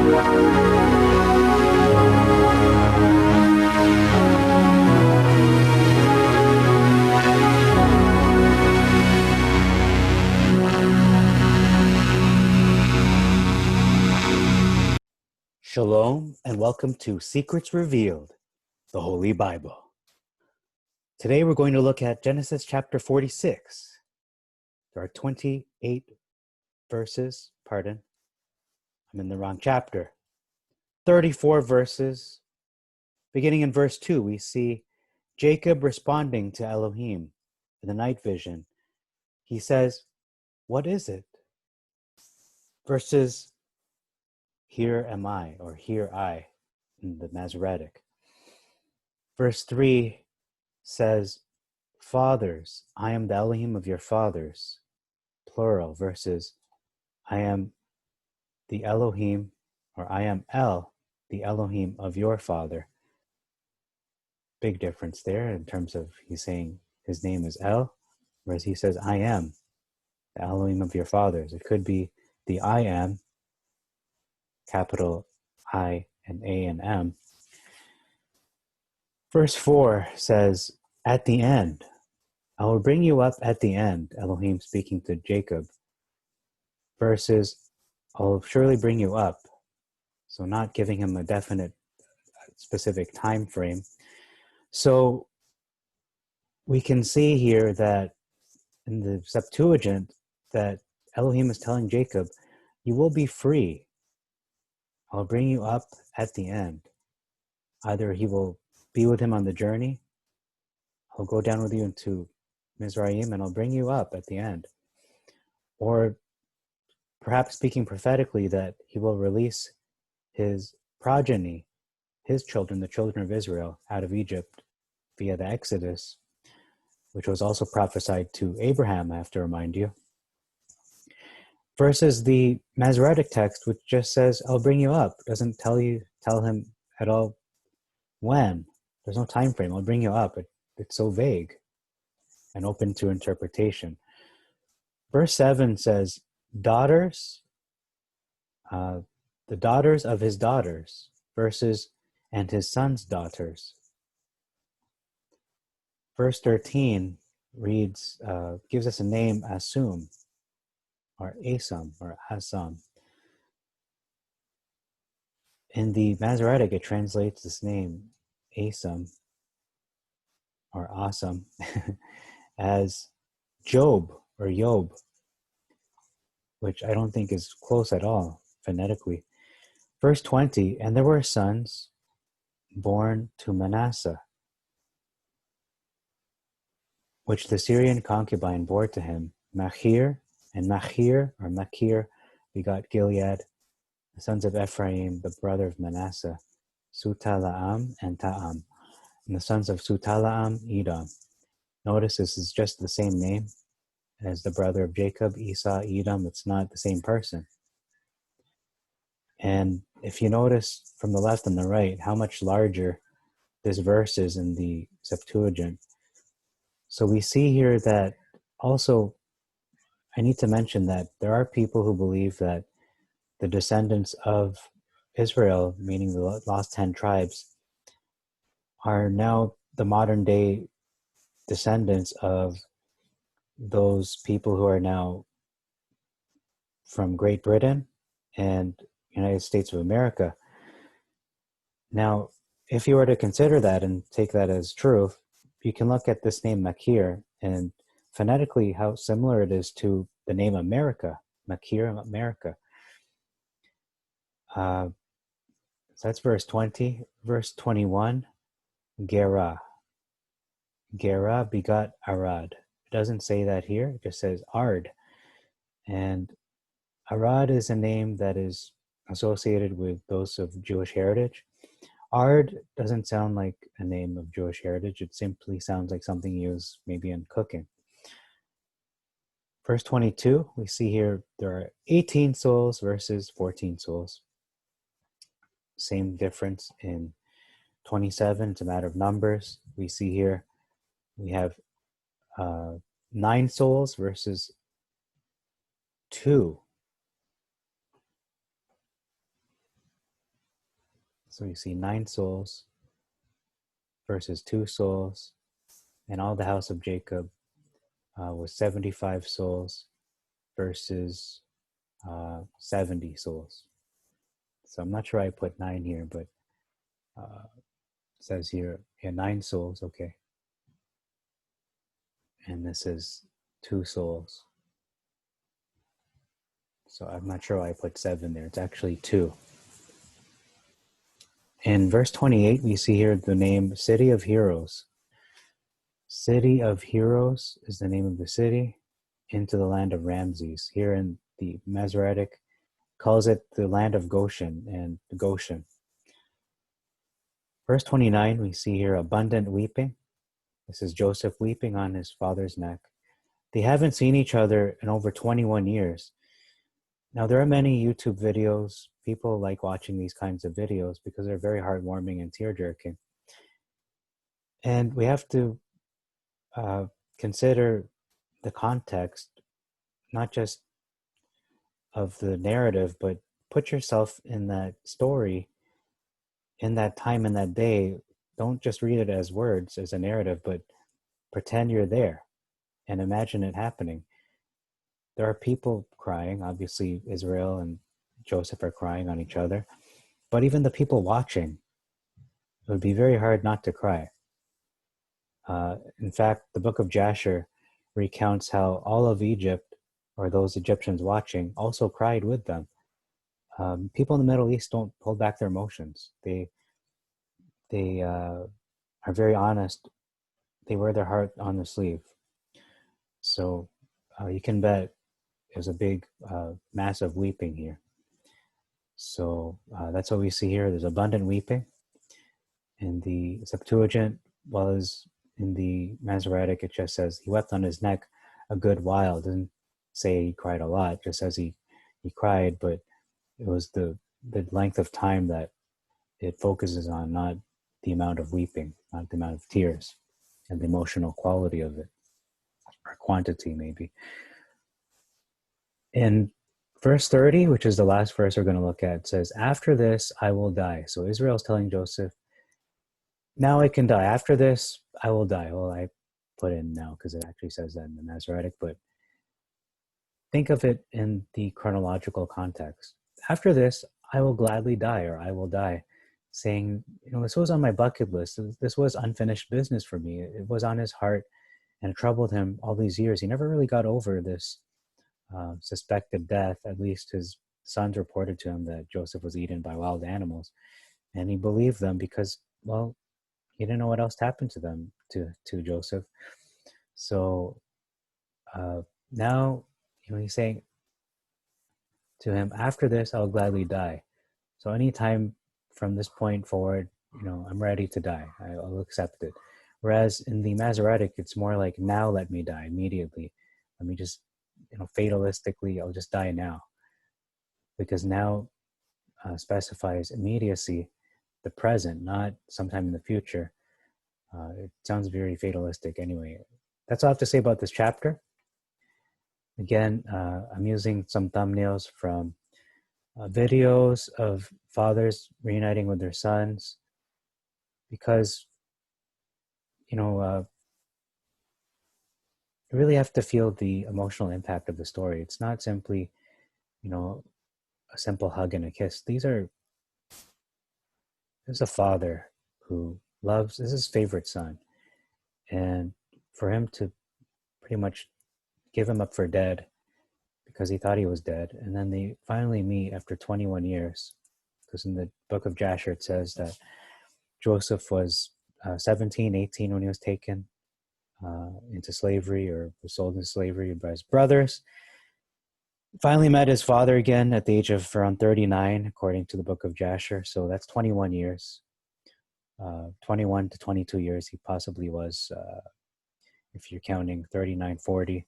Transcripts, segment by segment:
Shalom and welcome to Secrets Revealed, the Holy Bible. Today we're going to look at Genesis chapter 46. There are 28 verses, I'm in the wrong chapter. 34 verses. Beginning in verse 2, we see Jacob responding to Elohim in the night vision. He says, "What is it?" Verses, "Here am I," or "Here I," in the Masoretic. Verse 3 says, "Fathers, I am the Elohim of your fathers," plural, versus "I am the Elohim," or "I am El, the Elohim of your father." Big difference there in terms of he's saying his name is El, whereas he says, "I am the Elohim of your fathers." It could be the "I am," capital I and A and M. Verse 4 says, "At the end, I will bring you up at the end," Elohim speaking to Jacob, versus "I'll surely bring you up." So not giving him a definite, specific time frame. So we can see here that in the Septuagint that Elohim is telling Jacob, "You will be free. I'll bring you up at the end." Either he will be with him on the journey, I'll go down with you into Mizraim, and I'll bring you up at the end. Or perhaps speaking prophetically that he will release his progeny, his children, the children of Israel, out of Egypt via the Exodus, which was also prophesied to Abraham, I have to remind you. Versus the Masoretic text, which just says, "I'll bring you up," doesn't tell him at all when. There's no time frame. "I'll bring you up." It's so vague and open to interpretation. Verse 7 says, "Daughters, the daughters of his daughters," versus "and his son's daughters." Verse 13 reads, gives us a name, Asum, or Asam, or Asam. In the Masoretic, it translates this name, Asam, or Asam, as Job, or Yob, which I don't think is close at all, phonetically. Verse 20, "And there were sons born to Manasseh, which the Syrian concubine bore to him, Machir, and Machir, or Machir, begot Gilead, the sons of Ephraim, the brother of Manasseh, Sutalaam and Ta'am, and the sons of Sutalaam, Edom." Notice this is just the same name as the brother of Jacob, Esau, Edom. It's not the same person. And if you notice from the left and the right, how much larger this verse is in the Septuagint. So we see here that also, I need to mention that there are people who believe that the descendants of Israel, meaning the lost 10 tribes, are now the modern day descendants of those people who are now from Great Britain and United States of America. Now, if you were to consider that and take that as true, you can look at this name Machir and phonetically how similar it is to the name America, Machir, America. So that's verse 20. Verse 21, Gerah. Gerah begot Arad. It doesn't say that here, it just says Ard. And Arad is a name that is associated with those of Jewish heritage. Ard doesn't sound like a name of Jewish heritage. It simply sounds like something used maybe in cooking. Verse 22, we see here there are 18 souls versus 14 souls. Same difference in 27. It's a matter of numbers. We see here we have 9 souls versus 2. So you see 9 souls versus 2 souls, and all the house of Jacob was 75 souls versus 70 souls. So I'm not sure I put 9 here, but it says here, yeah, 9 souls, okay. And this is 2 souls. So I'm not sure why I put 7 there. It's actually 2. In verse 28, we see here the name City of Heroes. City of Heroes is the name of the city into the land of Ramses. Here in the Masoretic calls it the land of Goshen and Goshen. Verse 29, we see here abundant weeping. This is Joseph weeping on his father's neck. They haven't seen each other in over 21 years. Now, there are many YouTube videos. People like watching these kinds of videos because they're very heartwarming and tear-jerking. And we have to consider the context, not just of the narrative, but put yourself in that story, in that time, in that day. Don't just read it as words, as a narrative, but pretend you're there and imagine it happening. There are people crying. Obviously, Israel and Joseph are crying on each other. But even the people watching, it would be very hard not to cry. In fact, the book of Jasher recounts how all of Egypt, or those Egyptians watching, also cried with them. People in the Middle East don't hold back their emotions. They are very honest. They wear their heart on their sleeve. So you can bet there's a big, massive weeping here. So that's what we see here. There's abundant weeping. In the Septuagint, was in the Masoretic, it just says he wept on his neck a good while. It doesn't say he cried a lot, it just says he cried, but it was the length of time that it focuses on, not the amount of weeping, not the amount of tears, and the emotional quality of it, or quantity maybe. In verse 30, which is the last verse we're going to look at, says, after this I will die. So Israel's telling Joseph, now I can die. After this, I will die. Well, I put in now because it actually says that in the Masoretic, but think of it in the chronological context. After this, I will gladly die, or I will die, saying, this was on my bucket list. This was unfinished business for me. It was on his heart, and it troubled him all these years. He never really got over this suspected death. At least his sons reported to him that Joseph was eaten by wild animals, and he believed them because, well, he didn't know what else happened to them, to Joseph. So now, he's saying to him, after this, I'll gladly die. So anytime from this point forward, I'm ready to die. I'll accept it. Whereas in the Masoretic, it's more like, now let me die immediately. Let me just, fatalistically, I'll just die now. Because now specifies immediacy, the present, not sometime in the future. It sounds very fatalistic anyway. That's all I have to say about this chapter. Again, I'm using some thumbnails from videos of fathers reuniting with their sons because, you really have to feel the emotional impact of the story. It's not simply, a simple hug and a kiss. There's a father who loves, this is his favorite son. And for him to pretty much give him up for dead because he thought he was dead. And then they finally meet after 21 years. Because in the book of Jasher, it says that Joseph was 17, 18 when he was taken into slavery, or was sold into slavery by his brothers. Finally met his father again at the age of around 39, according to the book of Jasher. So that's 21 years. 21 to 22 years he possibly was, if you're counting 39, 40,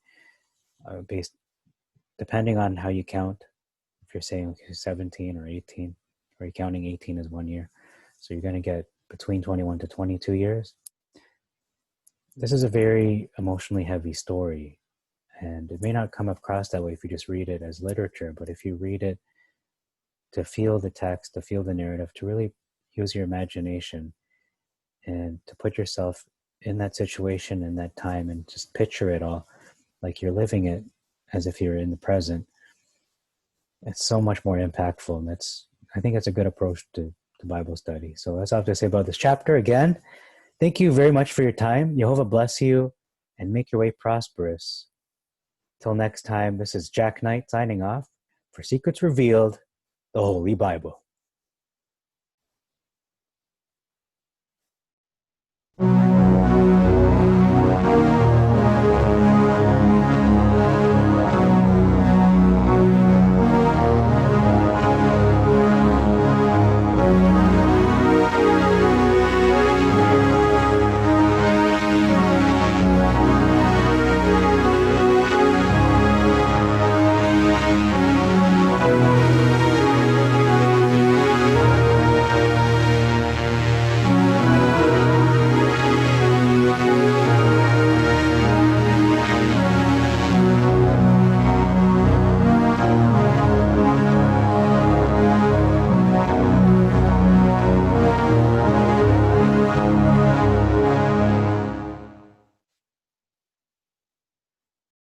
based, depending on how you count. If you're saying 17 or 18, or you're counting 18 as 1 year. So you're going to get between 21 to 22 years. This is a very emotionally heavy story, and it may not come across that way if you just read it as literature, but if you read it to feel the text, to feel the narrative, to really use your imagination and to put yourself in that situation in that time and just picture it all like you're living it as if you're in the present, it's so much more impactful. And I think that's a good approach to Bible study. So that's all I have to say about this chapter. Again, thank you very much for your time. Jehovah bless you and make your way prosperous. Till next time, this is Jack Knight signing off for Secrets Revealed, the Holy Bible.